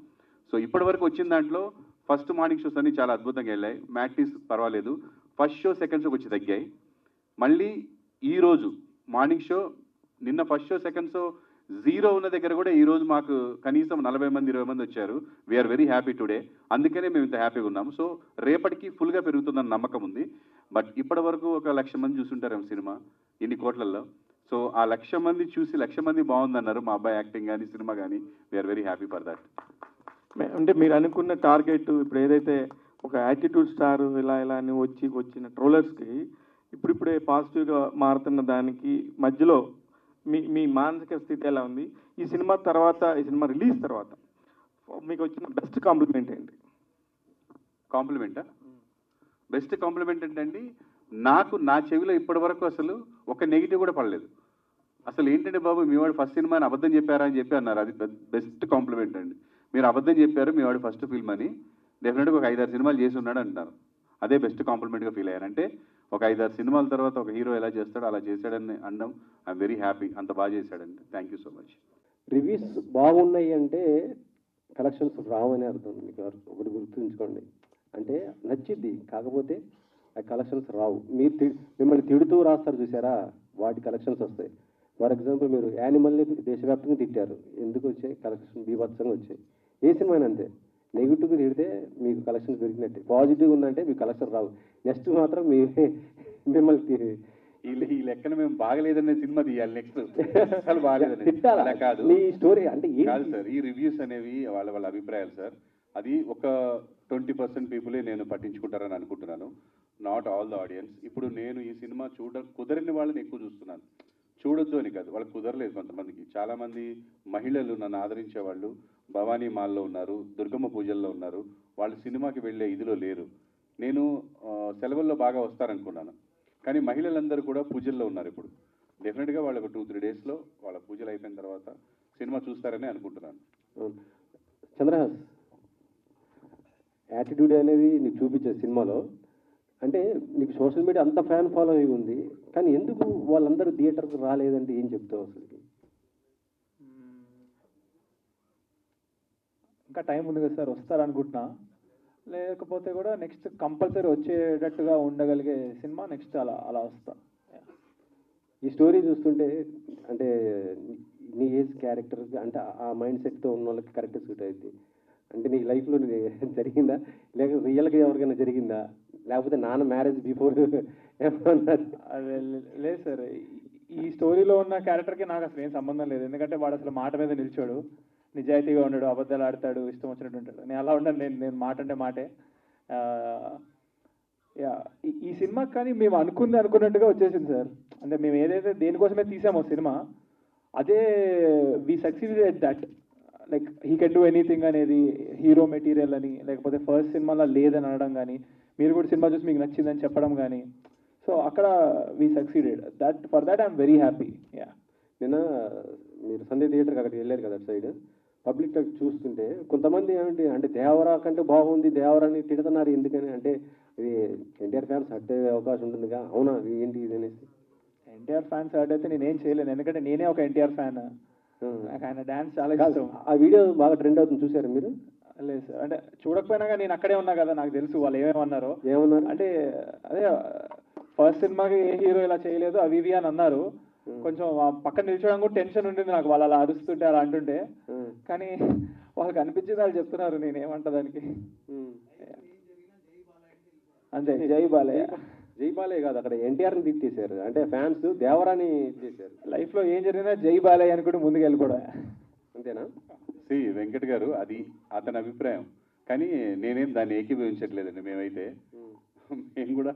A: సో ఇప్పటి వరకు వచ్చిన దాంట్లో ఫస్ట్ మార్నింగ్ షోస్ అన్ని చాలా అద్భుతంగా వెళ్ళాయి. మ్యాట్నీస్ పర్వాలేదు, ఫస్ట్ షో సెకండ్ షోకి వచ్చి తగ్గాయి. మళ్ళీ ఈరోజు మార్నింగ్ షో, నిన్న ఫస్ట్ షో సెకండ్ షో 0 ఉన్న దగ్గర కూడా ఈరోజు మాకు కనీసం 40 మంది 20 మంది వచ్చారు. We are very happy today. అందుకనే మేము ఇంత హ్యాపీగా ఉన్నాము. సో రేపటికి ఫుల్గా పెరుగుతుందన్న నమ్మకం ఉంది. బట్ ఇప్పటి వరకు ఒక 1,00,000 మంది చూసుంటారేమో సినిమా ఇన్ని కోట్లలో. సో ఆ 1,00,000 మంది చూసి 1,00,000 మంది బాగుందన్నారు. మా అబ్బాయి యాక్టింగ్ కానీ సినిమా కానీ. We are very happy for that.
C: అంటే మీరు అనుకున్న టార్గెట్ ఇప్పుడు ఏదైతే ఒక యాటిట్యూడ్ స్టార్ ఇలా ఇలా అని వచ్చిన ట్రోలర్స్కి ఇప్పుడిప్పుడే పాజిటివ్గా మారుతున్న దానికి మధ్యలో మీ మానసిక స్థితి ఎలా ఉంది? ఈ సినిమా తర్వాత, ఈ సినిమా రిలీజ్ తర్వాత మీకు వచ్చిన బెస్ట్ కాంప్లిమెంట్ ఏంటి?
A: కాంప్లిమెంటా? బెస్ట్ కాంప్లిమెంట్ ఏంటండి, నాకు నా చెవిలో ఇప్పటి వరకు అసలు ఒక నెగిటివ్ కూడా పడలేదు. అసలు ఏంటంటే బాబు, మీ వాడు ఫస్ట్ సినిమా అని అబద్ధం చెప్పారా అని చెప్పి అన్నారు. అది బెస్ట్ కాంప్లిమెంట్ అండి. మీరు అబద్ధం చెప్పారు, మీ వాడు ఫస్ట్ ఫిల్మ్ అని. డెఫినెట్గా ఒక 5-6 సినిమాలు చేసి ఉన్నాడు అంటున్నారు. అదే బెస్ట్ కాంప్లిమెంట్గా ఫీల్ అయ్యాను. అంటే ఒక 5-6 సినిమాల తర్వాత ఒక హీరో ఎలా చేస్తాడో అలా చేశాడని అనడం ఐఎమ్ వెరీ హ్యాపీ. అంత బాగా చేశాడండి. Thank you so much.
E: Reviews బాగున్నాయి అంటే కలెక్షన్స్ రావని అర్థం. మీకు ఒకటి గుర్తుంచుకోండి. అంటే నచ్చిద్ది, కాకపోతే ఆ కలెక్షన్స్ రావు. మీరు మిమ్మల్ని తిడుతూ రాస్తారు చూసారా, వాటి కలెక్షన్స్ వస్తాయి. ఫర్ ఎగ్జాంపుల్ మీరు యానిమల్ని దేశవ్యాప్తంగా తిట్టారు, ఎందుకు వచ్చాయి? కలెక్షన్ బీభత్సంగా వచ్చాయి. ఏ సినిమా అంతే, నెగిటివ్గా తిడితే మీకు కలెక్షన్ పెరిగినట్టే. పాజిటివ్గా ఉందంటే మీకు కలెక్షన్ రావు. నెక్స్ట్ మాత్రం మిమ్మల్ని
A: ఈ లెక్కన మేము బాగలేదనే సినిమా తీయాలి నెక్స్ట్. అసలు బాగలేదని అలా కాదు.
E: మీ స్టోరీ అంటే
A: కాదు సార్, ఈ రివ్యూస్ అనేవి వాళ్ళ అభిప్రాయాలు సార్. అది ఒక 20% పీపులే నేను పట్టించుకుంటారని అనుకుంటున్నాను. Not all the audience. ఇప్పుడు నేను ఈ సినిమా కుదరని వాళ్ళని ఎక్కువ చూస్తున్నాను. చూడొద్దు అని కాదు, వాళ్ళకి కుదరలేదు కొంతమందికి. చాలామంది మహిళలు నన్ను ఆదరించే వాళ్ళు భవానీ మాల్లో ఉన్నారు, దుర్గమ్మ పూజల్లో ఉన్నారు. వాళ్ళు సినిమాకి వెళ్ళే ఇదిలో లేరు. నేను సెలవుల్లో బాగా వస్తారనుకున్నాను, కానీ మహిళలందరూ కూడా పూజల్లో ఉన్నారు. ఇప్పుడు డెఫినెట్గా వాళ్ళు ఒక 2-3 డేస్లో వాళ్ళ పూజలు అయిపోయిన తర్వాత సినిమా చూస్తారని అనుకుంటున్నాను.
E: చంద్రహాస్ యాటిట్యూడ్ అనేది నీకు చూపించే సినిమాలో, అంటే నీకు సోషల్ మీడియా అంత ఫ్యాన్ ఫాలోయింగ్ ఉంది, కానీ ఎందుకు వాళ్ళందరూ థియేటర్కి రాలేదంటే ఏం చెప్తావు అసలు?
C: ఇంకా టైం ఉంది కదా సార్, వస్తారనుకుంటున్నా. లేకపోతే కూడా నెక్స్ట్ కంపల్సరీ వచ్చేటట్టుగా ఉండగలిగే సినిమా నెక్స్ట్ అలా వస్తా.
E: ఈ స్టోరీ చూస్తుంటే అంటే నీ ఏజ్ క్యారెక్టర్ అంటే ఆ మైండ్ సెట్తో ఉన్న వాళ్ళకి కరెక్ట్ సూట్ అవుతుంది. అంటే నీ లైఫ్లో జరిగిందా, లేక రియల్గా ఎవరికైనా జరిగిందా, లేకపోతే నాన్న మ్యారేజ్ బిఫోర్
C: అదే లేదు సార్, ఈ స్టోరీలో ఉన్న క్యారెక్టర్కి నాకు అసలు ఏం సంబంధం లేదు. ఎందుకంటే వాడు అసలు మాట మీద నిలిచాడు, నిజాయితీగా ఉన్నాడు, అబద్ధాలు ఆడతాడు, ఇష్టం వచ్చినట్టు ఉంటాడు. నేను అలా ఉండను. నేను మాట అంటే మాటే. ఈ సినిమాకి కానీ మేము అనుకున్నట్టుగా వచ్చేసింది సార్. అంటే మేము ఏదైతే దేనికోసమే తీసామో సినిమా, అదే we succeeded at that. Like he can do anything అనేది హీరో మెటీరియల్ అని, లేకపోతే ఫస్ట్ సినిమాలో లేదని అనడం కానీ, మీరు కూడా సినిమా చూసి మీకు నచ్చిందని చెప్పడం కానీ, సో అక్కడ we succeeded. That for that I'm very happy.
E: నిన్న మీరు సండే థియేటర్కి అక్కడికి వెళ్ళారు కదా, అటు సైడ్ పబ్లిక్ చూస్తుంటే కొంతమంది ఏమిటి అంటే దేవరా కంటే బాగుంది, దేవరాని తిడుతున్నారు. ఎందుకని అంటే ఇది ఎన్టీఆర్ ఫ్యాన్స్ హర్ట్ అయ్యే అవకాశం ఉంటుందిగా, అవునా ఏంటి ఇది అనేసి?
C: ఎన్టీఆర్ ఫ్యాన్స్ హర్ట్ అయితే నేనేం చేయలేను, ఎందుకంటే నేనే ఒక ఎన్టీఆర్ ఫ్యాన్. నాకు ఆయన డ్యాన్స్ చాలా ఇష్టం.
E: ఆ వీడియో బాగా ట్రెండ్ అవుతుంది, చూసారు మీరు?
C: లేదు సార్, అంటే చూడకపోయినా కానీ నేను అక్కడే ఉన్నా కదా, నాకు తెలుసు వాళ్ళు ఏమన్నారు. అంటే అదే ఫస్ట్ సినిమాకి ఏ హీరో ఇలా చేయలేదు అవి ఇవి అని అన్నారు. కొంచెం పక్కన నిల్చోవడం కూడా టెన్షన్ ఉంటుంది నాకు, వాళ్ళు అలా అరుస్తుంటే అలా అంటుంటే. కానీ వాళ్ళకి అనిపించింది వాళ్ళు చెప్తున్నారు, నేనేమంటా దానికి. అంతే, జై బాలయ్య.
E: జై బాలయ్య కాదు, అక్కడ ఎన్టీఆర్ని తిట్టేశారు. అంటే ఫ్యాన్స్ దేవరాని చేశారు.
C: లైఫ్లో ఏం జరిగినా జై బాలయ్య అనుకుంటే ముందుకు వెళ్ళిపోవడం.
E: అంతేనా?
A: శ్రీ వెంకట్ గారు, అది అతని అభిప్రాయం, కానీ నేనేం దాన్ని ఏకీభవించట్లేదండి. మేమైతే మేము కూడా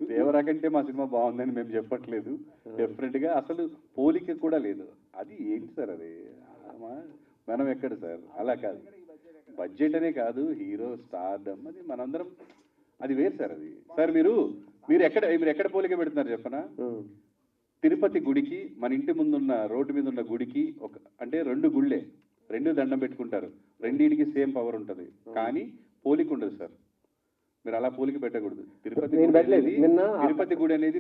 A: దేవరా కంటే మా సినిమా బాగుందని మేము చెప్పట్లేదు. డెఫినెట్గా అసలు పోలిక కూడా లేదు. అది ఏంటి సార్, అది మనం ఎక్కడ సార్? అలా కాదు, బడ్జెట్ అనే కాదు, హీరో స్టార్డమ్ అది మనందరం, అది వేరు సార్. అది సార్ మీరు ఎక్కడ పోలిక పెడుతున్నారు చెప్పనా? తిరుపతి గుడికి మన ఇంటి ముందున్న రోడ్డు మీద ఉన్న గుడికి అంటే 2 గుళ్ళే, 2 దండం పెట్టుకుంటారు, రెండింటికి సేమ్ పవర్ ఉంటుంది, కానీ పోలిక ఉండదు సార్. మీరు అలా పోలిక పెట్టకూడదు. తిరుపతి గుడి అనేది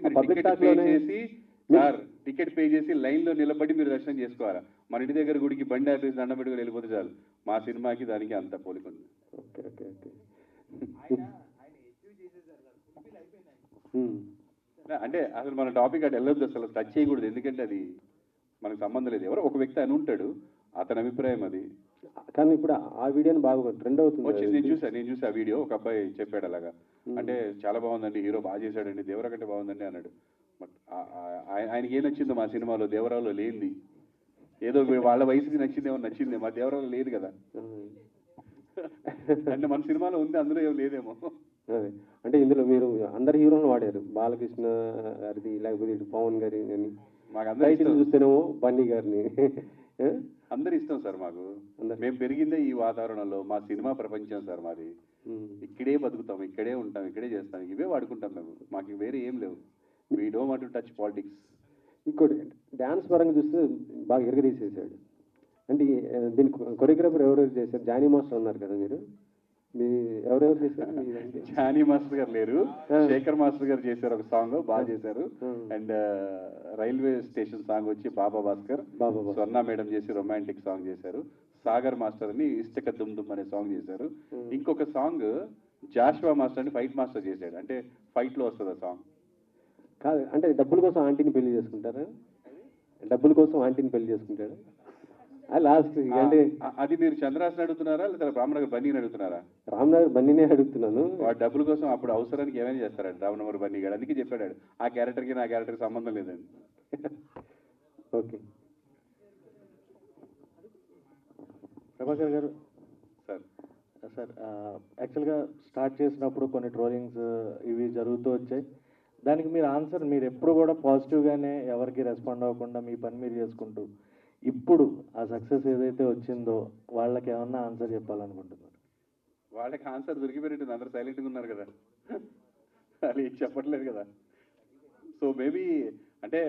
A: టికెట్ పే చేసి లైన్లో నిలబడి మీరు దర్శనం చేసుకోవాలా. మన ఇంటి దగ్గర గుడికి బండి ఆపేసి దండం పెట్టుకుని వెళ్ళిపోతే చాలు. మా సినిమాకి దానికి అంత పోలిక ఉంది. అంటే అసలు మన టాపిక్ అటు వెళ్ళొద్దు, అసలు టచ్ చేయకూడదు, ఎందుకంటే అది మనకు సంబంధం లేదు. ఎవరో ఒక వ్యక్తి అని ఉంటాడు, అతని అభిప్రాయం అది.
E: కానీ ఇప్పుడు ఆ వీడియోని బాగా ట్రెండ్ అవుతుంది.
A: వచ్చింది, నేను చూసా ఆ వీడియో. ఒక అబ్బాయి చెప్పాడు అలాగా, అంటే చాలా బాగుందండి, హీరో బాగా చేశాడండి, దేవరా కంటే బాగుందండి అన్నాడు. బట్ ఆయనకి ఏం నచ్చిందో మా సినిమాలో, దేవరాలో లేనిది ఏదో వాళ్ళ వయసుకి నచ్చిందేమో నచ్చింది, మా దేవరాలో లేదు కదా. అంటే మన సినిమాలో ఉంది, అందులో ఏం లేదేమో.
E: అదే అంటే ఇందులో మీరు అందరు హీరోలు వాడారు, బాలకృష్ణ గారిది, లేకపోతే ఇటు పవన్ గారి అని.
A: మాకు అందరూ
E: చూస్తేనేమో బన్నీ గారిని.
A: అందరు ఇష్టం సార్ మాకు. మేము పెరిగిందే ఈ వాతావరణంలో, మా సినిమా ప్రపంచం సార్ మాది. ఇక్కడే బతుకుతాం, ఇక్కడే ఉంటాం, ఇక్కడే చేస్తాం, ఇవే వాడుకుంటాం మేము. మాకు వేరే ఏం లేవు. We don't want to touch politics.
E: ఇంకోటి డ్యాన్స్ పరంగా చూస్తే బాగా ఎరగదీసేసాడు. అంటే దీని కొరియోగ్రాఫర్ ఎవరెవరు చేశారు? జానీ మాస్టర్ అన్నారు కదా మీరు, మీ ఎవరెవరు చేశారు?
A: జానీ మాస్టర్ గారు లేరు, శేఖర్ మాస్టర్ గారు చేశారు ఒక సాంగ్, బాగా చేశారు. అండ్ రైల్వే స్టేషన్ సాంగ్ వచ్చి బాబా భాస్కర్, స్వర్ణ మేడం చేసి రొమాంటిక్ సాంగ్ చేశారు. సాగర్ మాస్టర్ అని ఇష్టక దుమ్ దుమ్ అనే సాంగ్ చేశారు. ఇంకొక సాంగ్ జాషువా మాస్టర్ అని ఫైట్ మాస్టర్ చేశాడు, అంటే ఫైట్ లో వస్తుంది ఆ సాంగ్.
E: కాదు అంటే డబ్బుల కోసం ఆంటీని పెళ్లి చేసుకుంటారా? డబ్బుల కోసం ఆంటీని పెళ్లి చేసుకుంటారా? లాస్ట్ అంటే
A: అది మీరు చంద్రాసన్ అడుగుతున్నారా లేదా రామనగర్ బన్నీని అడుగుతున్నారా?
E: రామనగర్ బన్నీనే అడుగుతున్నాను.
A: వాడు డబ్బుల కోసం అప్పుడు అవసరానికి ఏమైనా చేస్తారండి రామనగర్ బన్నీ గారు, అందుకే చెప్పాడు ఆ క్యారెక్టర్కి నా క్యారెక్టర్కి సంబంధం లేదండి.
E: ఓకే. ప్రభాకర్ గారు
A: సార్,
J: యాక్చువల్గా స్టార్ట్ చేసినప్పుడు కొన్ని ట్రోలింగ్స్ ఇవి జరుగుతూ వచ్చాయి. దానికి మీరు ఆన్సర్, మీరు ఎప్పుడు కూడా పాజిటివ్గానే ఎవరికి రెస్పాండ్ అవ్వకుండా మీ పని మీరు చేసుకుంటూ ఇప్పుడు ఆ సక్సెస్ ఏదైతే వచ్చిందో వాళ్ళకి ఏమన్నా ఆన్సర్ చెప్పాలనుకుంటున్నారు?
A: వాళ్ళకి ఆన్సర్ దొరికిపోయినట్టుంది, అందరూ సైలెంట్గా ఉన్నారు కదా, వాళ్ళు ఏం చెప్పట్లేదు కదా. సో మేబీ అంటే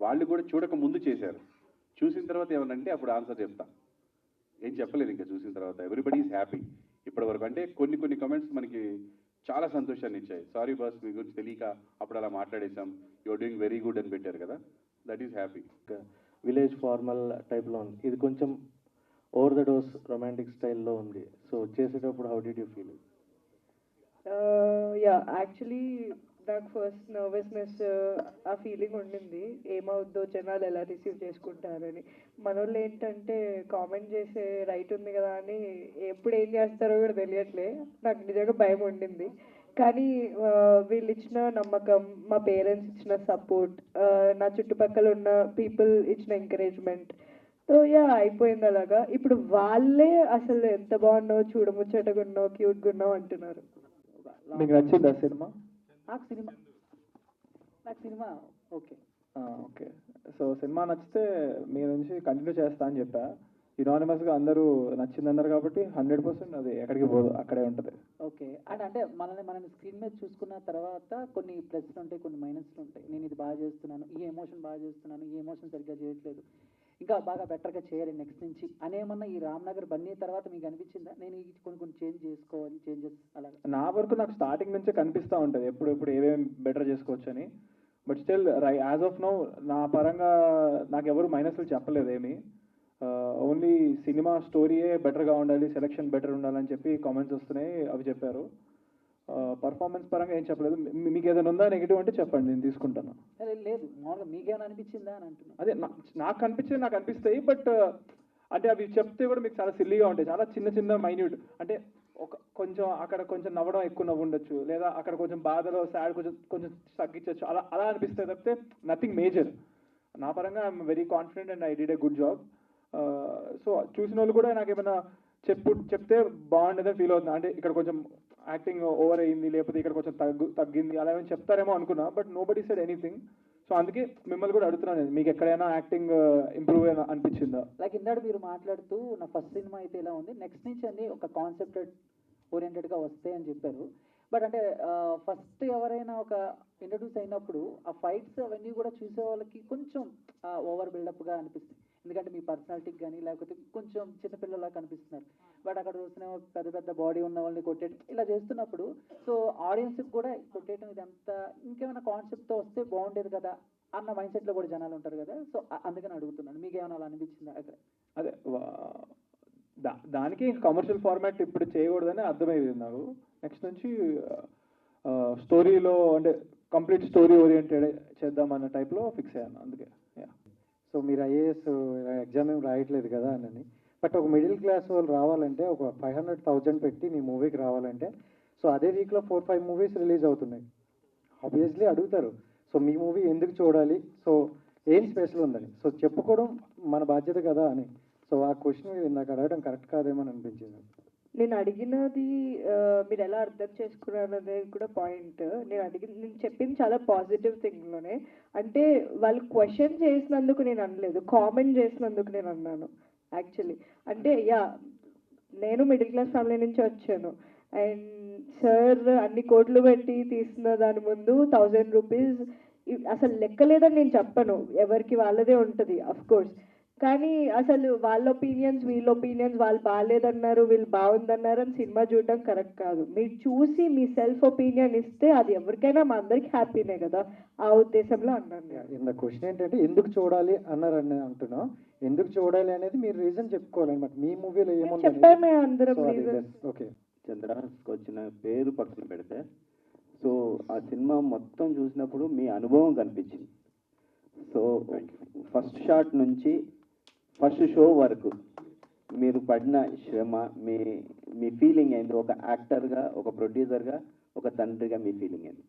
A: వాళ్ళు కూడా చూడక ముందు చేశారు, చూసిన తర్వాత ఏమనంటే అప్పుడు ఆన్సర్ చెప్తా. ఏం చెప్పలేదు ఇంకా చూసిన తర్వాత. ఎవ్రీబడి ఈజ్ హ్యాపీ ఇప్పటి వరకు. అంటే కొన్ని కమెంట్స్ మనకి చాలా సంతోషాన్ని ఇచ్చాయి. సారీ బాస్, మీ గురించి తెలియక అప్పుడు అలా మాట్లాడేసాం, యూఆర్ డూయింగ్ వెరీ గుడ్ అని పెట్టారు కదా, that is happy.
J: Village formal టైప్లో ఉంది, ఇది కొంచెం ఓవర్ ద డోస్ రొమాంటిక్ స్టైల్లో ఉంది. సో చేసేటప్పుడు how did you feel?
G: Yeah, actually నాకు ఫస్ట్ నర్వస్నెస్ ఆ ఫీలింగ్ ఉండింది, ఏమవుద్దో, జనాలు ఎలా రిసీవ్ చేసుకుంటారని. మనోళ్ళు ఏంటంటే కామెంట్ చేసే రైట్ ఉంది కదా అని ఎప్పుడు ఏం చేస్తారో కూడా తెలియట్లే. నాకు నిజంగా భయం ఉండింది. కానీ వీళ్ళు ఇచ్చిన నమ్మకం, మా పేరెంట్స్ ఇచ్చిన సపోర్ట్, నా చుట్టుపక్కల ఉన్న పీపుల్ ఇచ్చిన ఎంకరేజ్మెంట్, సో యా అయిపోయింది అలాగా. ఇప్పుడు వాళ్ళే అసలు ఎంత బాగున్నావు, చూడముచ్చటగా ఉన్నావు, క్యూట్గా ఉన్నావు అంటున్నారు.
C: మీకు నచ్చిందా సినిమా?
K: నాకు cinema okay.
C: Okay. So cinema నచ్చితే మీ నుంచి కంటిన్యూ చేస్తా అని చెప్పా. యునానిమస్గా అందరూ నచ్చిందన్నారు కాబట్టి 100% అది ఎక్కడికి పోదు, అక్కడే ఉంటుంది.
K: ఓకే. అండ్ అంటే మనల్ని స్క్రీన్ మీద చూసుకున్న తర్వాత కొన్ని ప్లస్లు ఉంటాయి, కొన్ని మైనస్లు ఉంటాయి. నేను ఇది బాగా చేస్తున్నాను, ఈ ఎమోషన్ బాగా చేస్తున్నాను, ఈ ఎమోషన్ సరిగ్గా చేయట్లేదు, ఇంకా బాగా బెటర్గా చేయాలి నెక్స్ట్ నుంచి అనేమన్నా ఈ రామ్నగర్ బన్నీ తర్వాత మీకు అనిపించిందా నేను కొన్ని చేంజ్ చేసుకోవాలి, చేంజెస్ అలా?
C: నా వరకు నాకు స్టార్టింగ్ నుంచే కనిపిస్తూ ఉంటుంది ఎప్పుడు ఏమేమి బెటర్ చేసుకోవచ్చు అని. But still as of now నా పరంగా నాకు ఎవరు మైనస్లు చెప్పలేదు ఏమి. ఓన్లీ సినిమా స్టోరీయే బెటర్గా ఉండాలి, సెలెక్షన్ బెటర్ ఉండాలని చెప్పి కామెంట్స్ వస్తున్నాయి, అవి చెప్పారు. పర్ఫార్మెన్స్ పరంగా ఏం చెప్పలేదు. మీకు ఏదైనా ఉందా నెగిటివ్ అంటే చెప్పండి, నేను తీసుకుంటాను.
K: లేదు, మామూలుగా మీకేమైనా అనిపించిందా అని అంటున్నాను.
C: అదే నాకు కనిపించేది నాకు అనిపిస్తాయి, బట్ అంటే అవి చెప్తే కూడా మీకు చాలా సిల్లీగా ఉంటాయి, చాలా చిన్న మైన్యూట్. అంటే కొంచెం అక్కడ కొంచెం నవ్వడం ఎక్కువ నవ్వు ఉండొచ్చు, లేదా అక్కడ కొంచెం బాధలో సాడ్ కొంచెం తగ్గించవచ్చు, అలా అనిపిస్తే తప్పితే నథింగ్ మేజర్. నా పరంగా I'm very confident and I did a good job. So చూసిన వాళ్ళు కూడా నాకు ఏమైనా చెప్తే బాగుండేదని ఫీల్ అవుతుంది. అంటే ఇక్కడ కొంచెం యాక్టింగ్ ఓవర్ అయ్యింది, లేకపోతే ఇక్కడ కొంచెం తగ్గింది, అలా ఏమైనా చెప్తారేమో అనుకున్నా, but nobody said anything. So అందుకే మిమ్మల్ని కూడా అడుగుతున్నాను, మీకు ఎక్కడైనా యాక్టింగ్ ఇంప్రూవ్ అనిపించిందా?
K: లైక్ ఇందాక మీరు మాట్లాడుతూ నా ఫస్ట్ సినిమా అయితే ఇలా ఉంది, నెక్స్ట్ నుంచి అన్ని ఒక కాన్సెప్ట్ ఓరియంటెడ్గా వస్తాయి అని చెప్పారు. బట్ అంటే ఫస్ట్ ఎవరైనా ఒక ఇంట్రడ్యూస్ అయినప్పుడు ఆ ఫైట్స్ అవన్నీ కూడా చూసే వాళ్ళకి కొంచెం ఓవర్ బిల్డప్గా అనిపిస్తాయి, ఎందుకంటే మీ పర్సనాలిటీకి కానీ లేకపోతే కొంచెం చిన్నపిల్లలా కనిపిస్తున్నారు. బట్ అక్కడ చూసిన పెద్ద బాడీ ఉన్న వాళ్ళని కొట్టేయడం ఇలా చేస్తున్నప్పుడు సో ఆడియన్స్కి కూడా కొట్టేయడం ఇదంతా ఇంకేమైనా కాన్సెప్ట్తో వస్తే బాగుండేది కదా అన్న మైండ్ సెట్లో కూడా జనాలు ఉంటారు కదా. సో అందుకని అడుగుతున్నాను, మీకు ఏమైనా అలా అనిపించిందా?
C: అదే దానికి కమర్షియల్ ఫార్మాట్ ఇప్పుడు చేయకూడదని అర్థమైంది నాకు. నెక్స్ట్ నుంచి స్టోరీలో అంటే కంప్లీట్ స్టోరీ ఓరియంటెడ్ చేద్దామన్న టైప్లో ఫిక్స్ అయ్యాను అందుకే.
J: సో మీరు ఐఏఎస్ ఎగ్జామ్ ఏం రాయట్లేదు కదా అని, బట్ ఒక మిడిల్ క్లాస్ వాళ్ళు రావాలంటే ఒక 500,000 పెట్టి మీ మూవీకి రావాలంటే సో అదే వీక్లో 4-5 మూవీస్ రిలీజ్ అవుతున్నాయి. ఆబ్వియస్లీ అడుగుతారు, సో మీ మూవీ ఎందుకు చూడాలి, సో ఏం స్పెషల్ ఉందని, సో చెప్పుకోవడం మన బాధ్యత కదా అని. సో ఆ క్వశ్చన్ నాకు అడగడం కరెక్ట్ కాదేమని అనిపించింది.
G: నేను అడిగినది మీరు ఎలా అర్థం చేసుకున్నారు అనేది కూడా పాయింట్. నేను చెప్పింది చాలా పాజిటివ్ థింగ్లోనే. అంటే వాళ్ళు క్వశ్చన్ చేసినందుకు నేను అనలేదు, కామెంట్ చేసినందుకు నేను అన్నాను యాక్చువల్లీ. అంటే నేను మిడిల్ క్లాస్ ఫ్యామిలీ నుంచి వచ్చాను అండ్ సార్ అన్ని కోట్లు పెట్టి తీసిన దాని ముందు 1000 రూపీస్ అసలు లెక్కలేదని నేను చెప్పను, ఎవరికి వాళ్ళదే ఉంటుంది అఫ్ కోర్స్. కానీ అసలు వాళ్ళ ఒపీనియన్స్ వీళ్ళ ఒపీనియన్స్, వాళ్ళు బాగాలేదన్నారు వీళ్ళు బాగుందన్నారు అని సినిమా చూడడం కరెక్ట్ కాదు. మీరు చూసి మీ సెల్ఫ్ ఒపీనియన్ ఇస్తే అది ఎవరికైనా మా అందరికి హ్యాపీనే కదా, ఆ ఉద్దేశంలో అన్నాను నేను.
J: ఇంత క్వశ్చన్ ఏంటంటే ఎందుకు చూడాలి అన్నారని అంటున్నాం. ఎందుకు చూడాలి అనేది మీరు రీజన్ చెప్పుకోవాలన్నమాట. మీ మూవీలో ఏముంది
G: చెప్పామే అందరం రీజన్.
J: ఓకే,
L: చంద్రహాస్కి వచ్చిన పేరు పక్కన పెడితే సో ఆ సినిమా మొత్తం చూసినప్పుడు మీ అనుభవం కనిపించింది. సో ఫస్ట్ షాట్ నుంచి ఫస్ట్ షో వరకు మీరు పడిన శ్రమ, మీ ఫీలింగ్ ఏంది, ఒక యాక్టర్గా, ఒక ప్రొడ్యూసర్గా, ఒక తండ్రిగా మీ ఫీలింగ్ ఏంది?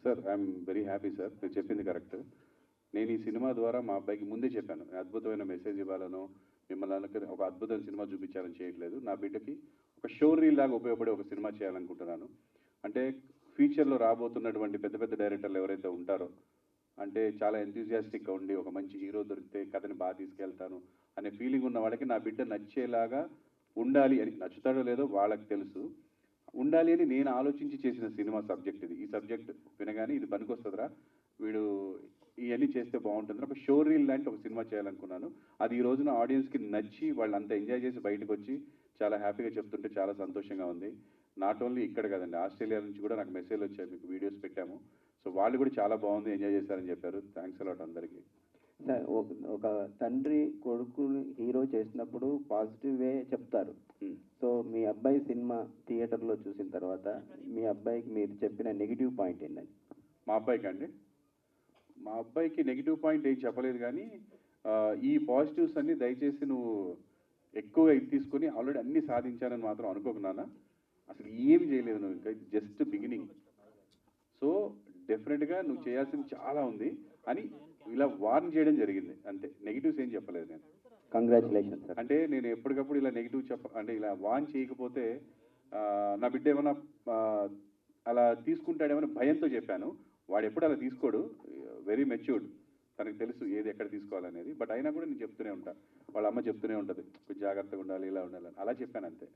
A: Sir I'm very happy sir, మీరు చెప్పింది కరెక్ట్. నేను ఈ సినిమా ద్వారా మా అబ్బాయికి ముందే చెప్పాను, అద్భుతమైన మెసేజ్ ఇవ్వాలను, మిమ్మల్ని ఒక అద్భుతమైన సినిమా చూపించాలని చేయట్లేదు, నా బిడ్డకి ఒక షో రీల్ లాగా ఉపయోగపడే ఒక సినిమా చేయాలనుకుంటున్నాను. అంటే ఫ్యూచర్లో రాబోతున్నటువంటి పెద్ద పెద్ద డైరెక్టర్లు ఎవరైతే ఉంటారో, అంటే చాలా ఎంతూజియాస్టిక్గా ఉండి ఒక మంచి హీరో దొరికితే కథని బాగా తీసుకెళ్తాను అనే ఫీలింగ్ ఉన్న వాళ్ళకి నా బిడ్డ నచ్చేలాగా ఉండాలి అని, నచ్చుతాడో లేదో వాళ్ళకి తెలుసు, ఉండాలి అని నేను ఆలోచించి చేసిన సినిమా సబ్జెక్ట్ ఇది. ఈ సబ్జెక్ట్ వినగానే ఇది పనికొస్తుందిరా, వీడు ఇవన్నీ చేస్తే బాగుంటుంది, ఒక షో రీల్ లాంటి ఒక సినిమా చేయాలనుకున్నాను. అది ఈ రోజున ఆడియన్స్కి నచ్చి వాళ్ళు అంత ఎంజాయ్ చేసి బయటకు వచ్చి చాలా హ్యాపీగా చెప్తుంటే చాలా సంతోషంగా ఉంది. నాట్ ఓన్లీ ఇక్కడ కదండి, ఆస్ట్రేలియా నుంచి కూడా నాకు మెసేజ్ వచ్చాయి, మీకు వీడియోస్ పెట్టాము. సో వాళ్ళు కూడా చాలా బాగుంది, ఎంజాయ్ చేశారని చెప్పారు. థ్యాంక్స్ అలాట్ అందరికీ.
L: ఒక తండ్రి కొడుకుని హీరో చేసినప్పుడు పాజిటివ్ వే చెప్తారు. సో మీ అబ్బాయి సినిమా థియేటర్లో చూసిన తర్వాత మీ అబ్బాయికి మీరు చెప్పిన నెగిటివ్ పాయింట్ ఏంటండి?
A: మా అబ్బాయికి అండి, మా అబ్బాయికి నెగిటివ్ పాయింట్ ఏం చెప్పలేదు, కానీ ఈ పాజిటివ్స్ అన్నీ దయచేసి నువ్వు ఎక్కువగా ఇది తీసుకొని ఆల్రెడీ అన్నీ సాధించానని మాత్రం అనుకోకున్నానా, అసలు ఏం చేయలేదు నువ్వు, ఇంకా జస్ట్ బిగినింగ్. సో డెఫినెట్గా నువ్వు చేయాల్సింది చాలా ఉంది అని ఇలా వార్న్ చేయడం జరిగింది అంతే, నెగిటివ్స్ ఏం చెప్పలేదు నేను.
L: Congratulations sir.
A: అంటే నేను ఎప్పటికప్పుడు ఇలా నెగిటివ్ అంటే ఇలా వార్న్ చేయకపోతే నా బిడ్డ ఏమైనా అలా తీసుకుంటాడేమని భయంతో చెప్పాను. వాడు ఎప్పుడు అలా తీసుకోడు, వెరీ మెచ్యూర్డ్, తనకు తెలుసు ఏది ఎక్కడ తీసుకోవాలనేది. బట్ అయినా కూడా నేను చెప్తూనే ఉంటాను, వాళ్ళ అమ్మ చెప్తూనే ఉంటుంది కొంచెం జాగ్రత్తగా ఉండాలి, ఇలా ఉండాలని, అలా చెప్పాను అంతే.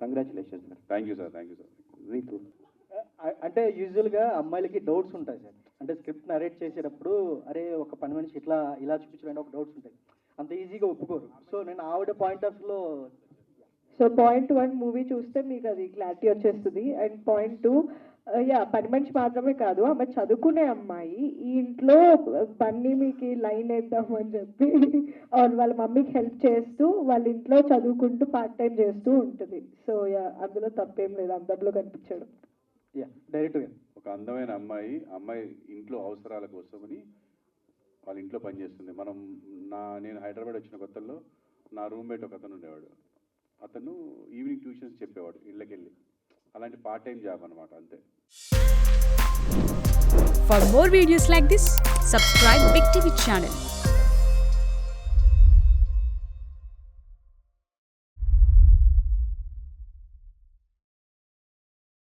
L: Congratulations sir.
A: Thank you sir, thank you sir.
L: Ritu
M: అంటే యూజువల్గా అమ్మాయిలకి డౌట్స్ ఉంటాయి సార్, అంటే స్క్రిప్ట్ నరేట్ చేసేటప్పుడు అరే ఒక పని మనిషి ఇలా చూపించడం ఒక డౌట్స్ ఉంటాయి, అంత ఈజీగా ఒప్పుకోరు. సో నేను ఆవిడ పాయింట్ ఆఫ్ లో
G: సో పాయింట్ 1 మూవీ చూస్తే మీకు అది క్లారిటీ వచ్చేస్తుంది. అండ్ పాయింట్ 2 పని మనిషి మాత్రమే కాదు, ఆమె చదువుకునే అమ్మాయి, ఈ ఇంట్లో పని మీకు లైన్ వేద్దామని చెప్పి వాళ్ళ మమ్మీకి హెల్ప్ చేస్తూ వాళ్ళ ఇంట్లో చదువుకుంటూ పార్ట్ టైం చేస్తూ ఉంటుంది. సో అందులో తప్పేం లేదు, అందరిలో కనిపించడం.
M: డైరెక్ట్గా
A: ఒక అందమైన అమ్మాయి ఇంట్లో అవసరాల కోసమని వాళ్ళ ఇంట్లో పనిచేస్తుంది. నేను హైదరాబాద్ వచ్చిన కొత్తల్లో నా రూమ్మేట్ ఒక అతను ఉండేవాడు, అతను ఈవినింగ్ ట్యూషన్స్ చెప్పేవాడు ఇళ్ళకెళ్ళి, అలాంటి పార్ట్ టైం జాబ్ అనమాట అంతే.
N: For more videos like this, subscribe Big TV channel.